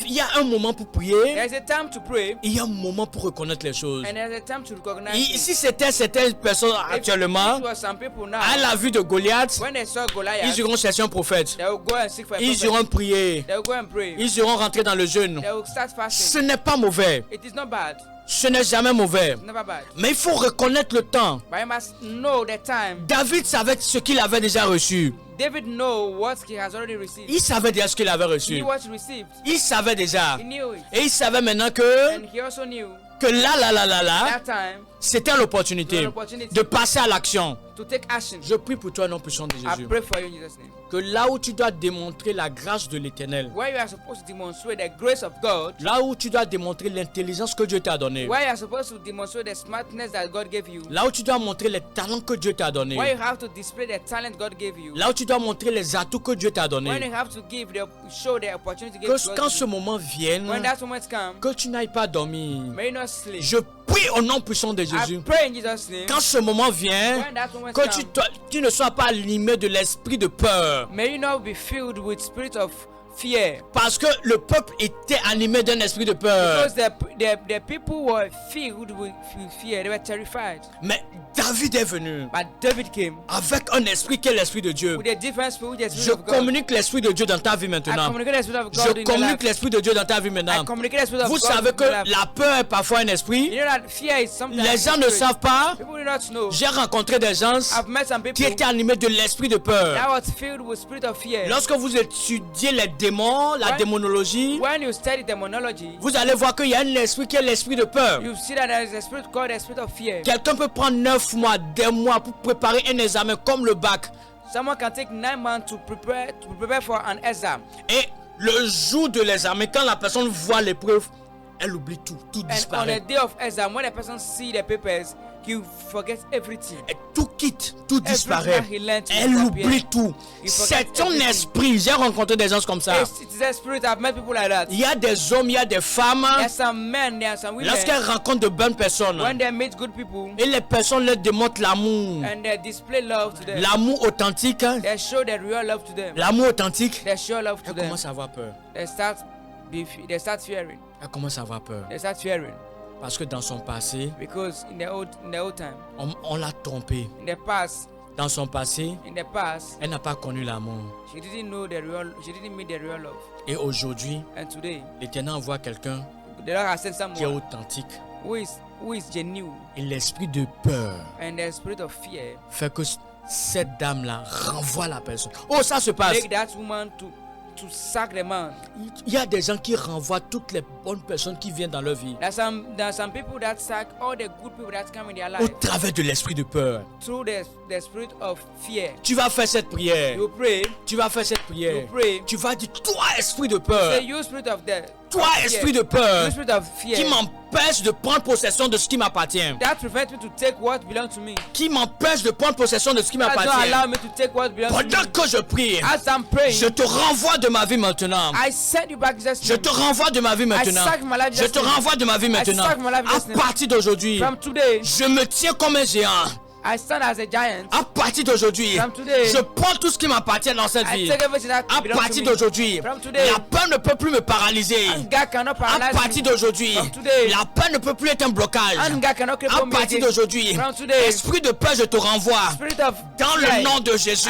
Il y a un moment pour prier, There's a time to pray, il y a un moment pour reconnaître les choses. and there's a time to recognize Et things. si c'était certaines personnes actuellement, If it was some people now, à la vue de Goliath, when they saw ils Goliath, iront chercher un prophète. they will go and seek for a Ils prophet. iront prier. They will go and pray. Ils iront rentrer dans le jeûne. They will start Ce fasting. n'est pas mauvais. It is not bad. Ce n'est jamais mauvais. It's never bad. Mais il faut reconnaître le temps. But you must know the time. David savait ce qu'il avait déjà reçu. David know what he has already received. Il savait déjà ce qu'il avait He reçu. knew what he received. Il savait déjà. He knew it. Et il savait maintenant que And he also knew là, that time c'était l'opportunité de passer à l'action. to take action. Je prie pour toi, non puissant de I Jésus. pray for you in Jesus' name. Que là où tu dois démontrer la grâce de l'Éternel, Where you are supposed to demonstrate the grace of God, là où tu dois démontrer l'intelligence que Dieu t'a donnée, where you are supposed to demonstrate the smartness that God gave you, là où tu dois montrer les talents que Dieu t'a donnés, where you have to display the talent God gave you, là où tu dois montrer les atouts que Dieu t'a when donnés, you have to show the opportunity que God quand gave ce you, moment vienne, when that moment comes, que tu n'ailles pas dormir. may you not sleep. Je prie au nom puissant de I Jésus. pray in Jesus' name, Quand ce moment vient, when that moment que comes, tu ne sois pas animé de l'esprit de peur. may you not be filled with spirit of fear. Parce que le peuple était animé d'un esprit de peur. Because the people were filled with fear, they were terrified. Mais David est venu But David came avec un esprit qui est l'esprit de Dieu. with a different spirit, the Je spirit of God. communique l'esprit de Dieu dans ta vie I maintenant. communicate the spirit of Je God in your communique life. l'esprit de Dieu dans ta vie I maintenant. communicate the spirit of Vous God savez in que your life. la peur est parfois un esprit. You know that fear is something. Les gens ne savent pas. People do not know. J'ai rencontré des gens I've met some qui people étaient animés de l'esprit de peur. that was filled with spirit of fear. Lorsque vous étudiez les démons, la When- démonologie, When you study demonology, vous allez voir qu'il y a un esprit qui est l'esprit de peur. you see that there is a spirit called the spirit of fear. Quelqu'un peut prendre 9 mois, des mois pour préparer un examen comme le bac. Someone can take 9 months to prepare for an exam. Et le jour de l'examen, quand la personne voit l'épreuve, elle oublie tout, tout And on the disparaît. day of exam, when a person see the papers, he forgets everything. Et tout quitte, tout disparaît. Everything he learned Elle disappear. oublie tout. He C'est forgets ton everything. esprit. J'ai rencontré des gens comme ça. It is a spirit. I've met people like that. Il y a des hommes, il y a des femmes. There's some men, there are some women. Lorsqu'elles rencontrent de bonnes personnes, When they meet good people et les personnes leur démontrent l'amour. and they display love to them, L'amour authentique. they show the real love to them. L'amour authentique. They show love to Elle them. commence à avoir peur. They start fearing. Elle commence à avoir peur. They start fearing Parce que dans son passé, because in the old time, on l'a trompée. in the past, Dans son passé, elle n'a pas connu l'amour. she didn't know the real. She didn't meet the real love. Et aujourd'hui, And today, l'Éternel envoie quelqu'un the Lord has sent qui est someone authentique. who is genuine, Et l'esprit de peur and the spirit of fear fait que cette dame-là renvoie la personne. Oh, ça se passe. make that woman to sack the man. Il y a des gens qui renvoient toutes les bonnes personnes qui viennent dans leur vie There are some people that sack all the good people that come in their au life travers de l'esprit de peur. through the spirit of fear. Tu vas faire cette prière. You pray, Tu vas faire cette prière. you pray. Tu vas dire, toi, esprit de peur. Say, you spirit of death. Toi, esprit de peur, You spirit of qui fear. m'empêche de prendre possession de ce qui m'appartient. That prevents me to take what belongs to me. Qui m'empêche de prendre possession de ce qui That don't m'appartient. allow me to take what belongs to Pendant me. que je prie, As I'm praying, je te renvoie de ma vie maintenant. I send you back Jesus' Je name. te renvoie de ma vie maintenant. sack my life Je just te now. renvoie de ma vie maintenant. sack my life À just now. partir d'aujourd'hui, From today, je me tiens comme un géant. I stand as a giant. À partir d'aujourd'hui, je prends tout ce qui m'appartient dans cette vie. À partir d'aujourd'hui, la peur ne peut plus me paralyser. À partir d'aujourd'hui, la peur ne peut plus être un blocage. À partir d'aujourd'hui, esprit de peur, je te renvoie. Dans le nom de Jésus,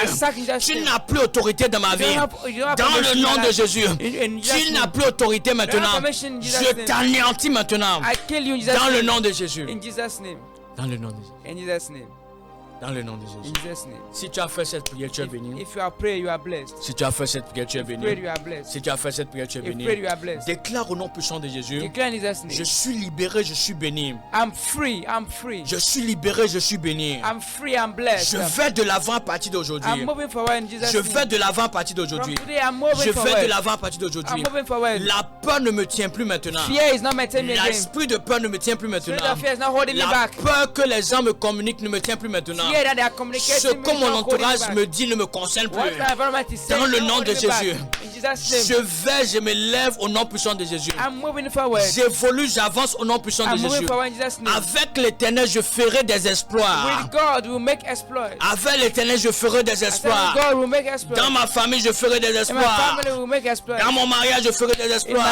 tu n'as plus autorité dans ma vie. Dans le nom de Jésus, tu n'as plus autorité maintenant. Je t'anéantis maintenant. Dans le nom de Jésus. Dans le nom de Jésus. Dans le nom de Jésus. Si tu as fait cette prière, tu es béni. If you are praying, you are blessed. Si tu as fait cette prière, tu es béni. You are blessed. Si tu as fait cette prière, tu es béni. You are blessed. Déclare au nom puissant de Jésus. Declare in Jesus' name. Je suis libéré, je suis béni. I'm free, I'm free. Je suis libéré, je suis béni. I'm free, I'm blessed. Je vais de l'avant à partir d'aujourd'hui. I'm moving forward in Jesus' Je name. vais de l'avant à partir d'aujourd'hui. From today, I'm moving Je forward. vais de l'avant à partir d'aujourd'hui. I'm moving forward. La peur ne me tient plus maintenant. Fear is not maintaining me again. L'esprit de peur ne me tient plus maintenant. Spirit of fear is not holding me La back. peur que les gens me communiquent ne me tient plus maintenant. Fear that they are communicating Ce que mon entourage me dit ne me concerne plus. Dans le nom de Jésus, je me lève au nom puissant de Jésus. J'évolue, j'avance au nom puissant de Jésus. Avec l'Éternel, je ferai des exploits. Avec l'Éternel, je ferai des exploits. Dans ma famille, je ferai des exploits. Dans mon mariage, je ferai des exploits.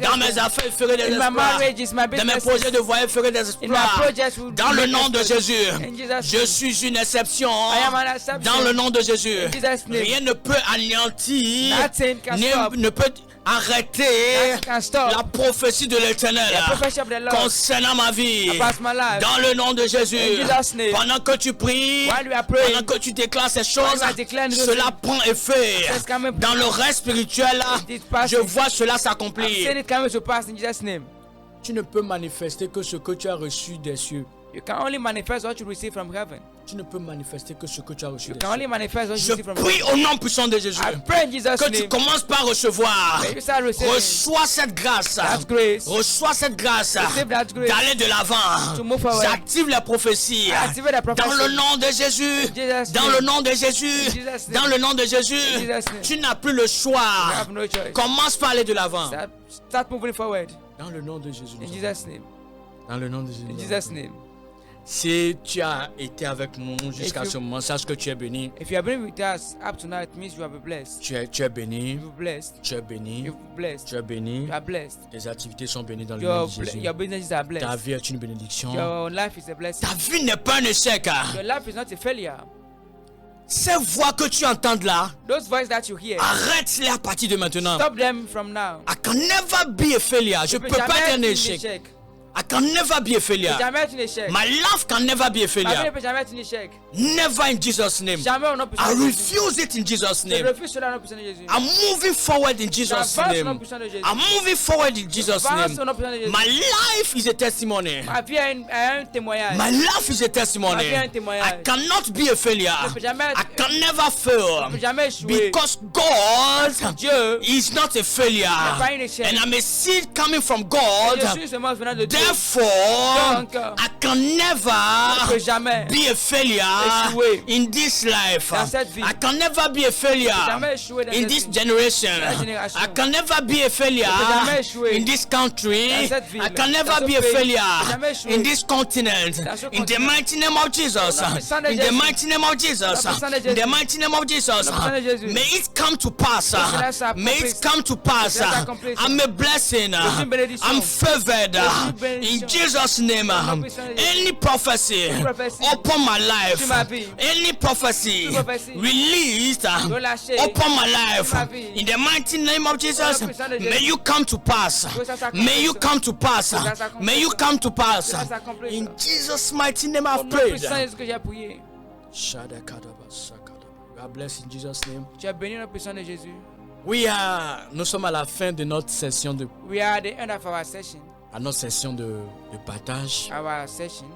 Dans mes affaires, je ferai des exploits. Dans mes projets de voyage, je ferai des exploits. Dans le nom de Jésus, je suis une exception. Dans le nom de Jésus, rien ne peut anéantir, ne peut arrêter la prophétie de l'Éternel concernant ma vie. Dans le nom de Jésus, pendant que tu pries, pendant que tu déclares ces choses, cela prend effet. Dans le reste spirituel, je vois cela s'accomplir. Tu ne peux manifester que ce que tu as reçu des cieux. You can only manifest what you receive from heaven. Tu ne peux manifester que ce que tu as reçu. You can only manifest what you receive from heaven. Je prie au nom puissant de Jésus. I pray in Jesus' que name. Tu commences par recevoir. Reçois cette grâce. Reçois cette grâce d'aller de l'avant. J'active la prophétie. Dans le nom de Jésus. Dans le nom de Jésus. Dans le nom de Jésus. Tu n'as plus le choix. Commence par aller de l'avant. Start moving forward. Dans le nom de Jésus. In Jesus' name. Dans le nom de Jésus. In Jesus' name. Si tu as été avec nous jusqu'à ce moment, sache que tu es béni. If you have been with us up to now, it means you have been blessed. Tu es béni. You're blessed. Tu es béni. You're blessed. Tu es béni. You are blessed. Tes activités sont bénies dans le nom de Jésus. Your businesses are blessed. Ta vie est une bénédiction. Your life is a blessing. Ta vie n'est pas un échec. Your life is not a failure. Ces voix que tu entends là, those voices that you hear, arrête-les à partir de maintenant. Stop them from now. I can never be a failure. Je ne peux pas être un échec. I can never be a failure. My life can never be a failure. Never in Jesus' name. I refuse it in Jesus' name. I'm moving forward in Jesus' name. I'm moving forward in Jesus' name. My life is a testimony. My life is a testimony. I cannot be a failure. I can never fail. Because God is not a failure. And I'm a seed coming from God. Therefore, I can never be a failure in this life. I can never be a failure in this generation. I can never be a failure in this country. I can never be a failure in this continent. In the mighty name of Jesus. In the mighty name of Jesus. In the mighty name of Jesus. May it come to pass. May it come to pass. I'm a blessing. I'm favored. In Jesus' name, any prophecy upon my life, any prophecy released upon my life, in the mighty name of Jesus, may you come to pass. May you come to pass. May you come to pass. In Jesus' mighty name I've prayed. You are blessed in Jesus' name. Nous sommes à la fin de notre session de... We are at the end of our session. À notre session de partage. Our session.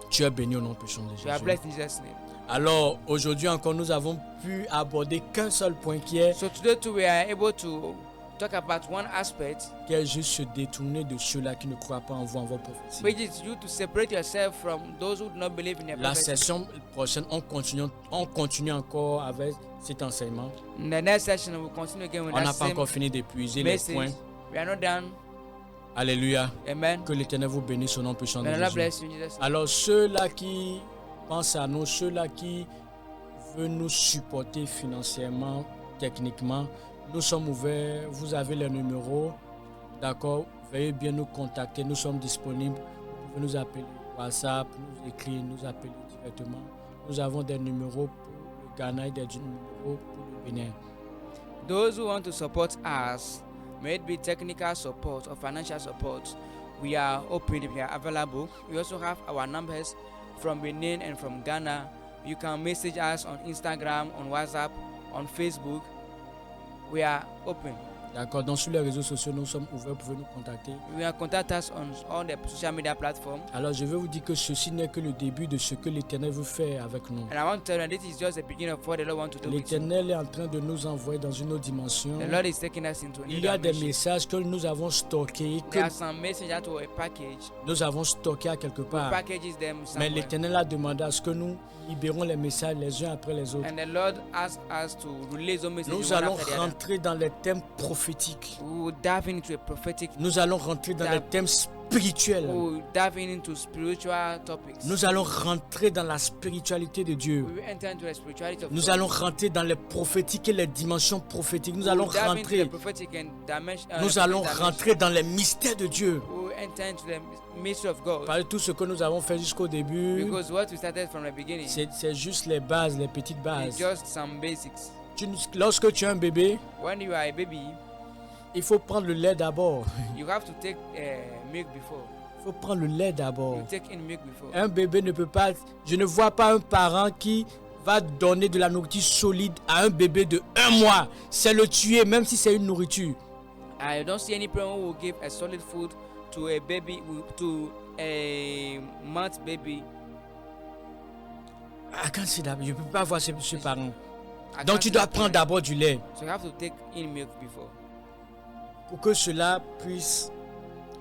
Tu es béni au nom puissant de Jésus. You are blessed in Jesus' name. Alors aujourd'hui encore nous avons pu aborder qu'un seul point qui est. So today too we are able to talk about one aspect. Qui est juste se détourner de ceux-là qui ne croient pas en vous, en vos prophéties. Which is you to separate yourself from those who do not believe in your prophecy. La session prochaine on continue encore avec cet enseignement. In the next session we will continue again with on n'a pas encore fini d'épuiser les points. We are not done. Alléluia. Amen. Que l'Éternel vous bénisse au nom puissant de Jésus. Alors ceux-là qui pense à nous, ceux-là qui veulent nous supporter financièrement, techniquement. Nous sommes ouverts, vous avez les numéros, d'accord, veuillez bien nous contacter, nous sommes disponibles. Vous pouvez nous appeler WhatsApp, nous écrire, nous appeler directement. Nous avons des numéros pour le Ghana et des numéros pour le Bénin. Those who want to support us, may it be technical support or financial support, we are open, we are available. We also have our numbers from Benin and from Ghana. You can message us on Instagram, on WhatsApp, on Facebook. We are open. D'accord, donc sur les réseaux sociaux, nous sommes ouverts, vous pouvez nous contacter. You can contact us on all the social media platforms. Alors je vais vous dire que ceci n'est que le début de ce que l'Éternel veut faire avec nous. And I want to tell you this is just the beginning of what the Lord wants to do. L'Éternel est en train de nous envoyer dans une autre dimension. The Lord is taking us into a new Il y a des dimension. messages que nous avons stockés, que There are some messages that were packaged. nous avons stockés à quelque We part. packages them Mais somewhere. l'Éternel a demandé à ce que nous libérons les messages les uns après les autres. And the Lord asked us to release those messages Nous one allons after the other. rentrer dans les thèmes prophétiques. We will dive into a prophetic. Nous allons rentrer dans les thèmes spirituels. We will dive into spiritual topics. Nous allons rentrer dans la spiritualité de Dieu. We will enter into the spirituality of Nous God. allons rentrer dans les prophétiques et les dimensions prophétiques. Nous We allons will dive into rentrer. the prophetic and dimension. Nous allons rentrer dans les mystères de Dieu. We will enter into the mystery of God. Par tout ce que nous avons fait jusqu'au début, Because what we started from the beginning c'est juste les bases, les petites is bases. just some basics. Lorsque tu es un bébé, When you are a baby, il faut prendre le lait d'abord. you have to take milk before. Il faut prendre le lait d'abord. You take in milk before. Un bébé ne peut pas... Je ne vois pas un parent qui va donner de la nourriture solide à un bébé de 1 mois. C'est le tuer, même si c'est une nourriture. I don't see any parent who will give a solid food to a baby, to a month baby. I can't see that. Je ne peux pas voir ce parent. I Donc can't tu see dois that prendre parent. d'abord du lait So you have to take in milk before, pour que cela puisse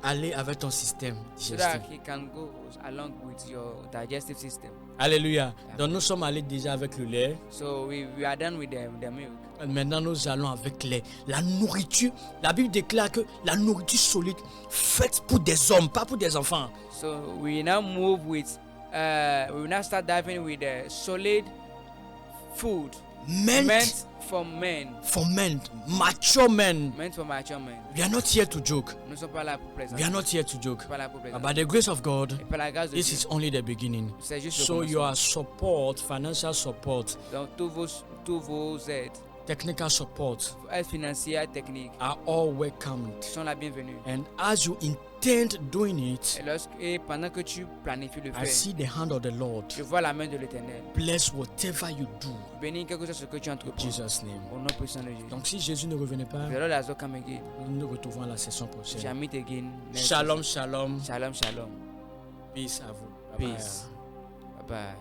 aller avec ton système so digestif. that he can go along with your digestive system. Alléluia. Donc nous sommes allés déjà avec le lait. So we are done with the milk. Maintenant nous allons avec la nourriture. La Bible déclare que la nourriture solide faite pour des hommes, pas pour des enfants. So we now move with, we will now start diving with the solid food meant for men, mature men. meant for mature men. We are not here to joke. Nous ne sommes pas là pour We are plaisanter. not here to joke. Nous ne sommes pas là pour plaisanter. By the grace of God, Et par la grâce de this Dieu, is only the beginning. c'est juste le So commencement. your support, financial support, Donc tous vos aides, technical support aides financières, techniques, are all welcomed. sont la bienvenue. And as you intend doing it, Et pendant que tu planifies le I faire, see the hand of the Lord je vois la main de l'Éternel. bless whatever you do. Bénis quelque chose que tu In entreprends. Jesus' name. Au nom puissant de Jésus. Donc si Jésus ne revenait pas, The Lord has not come again. nous nous retrouvons à la session We prochaine. shall meet again. next Shalom, session. shalom. Shalom, shalom. Peace à vous. Bye bye. Peace. Bye bye.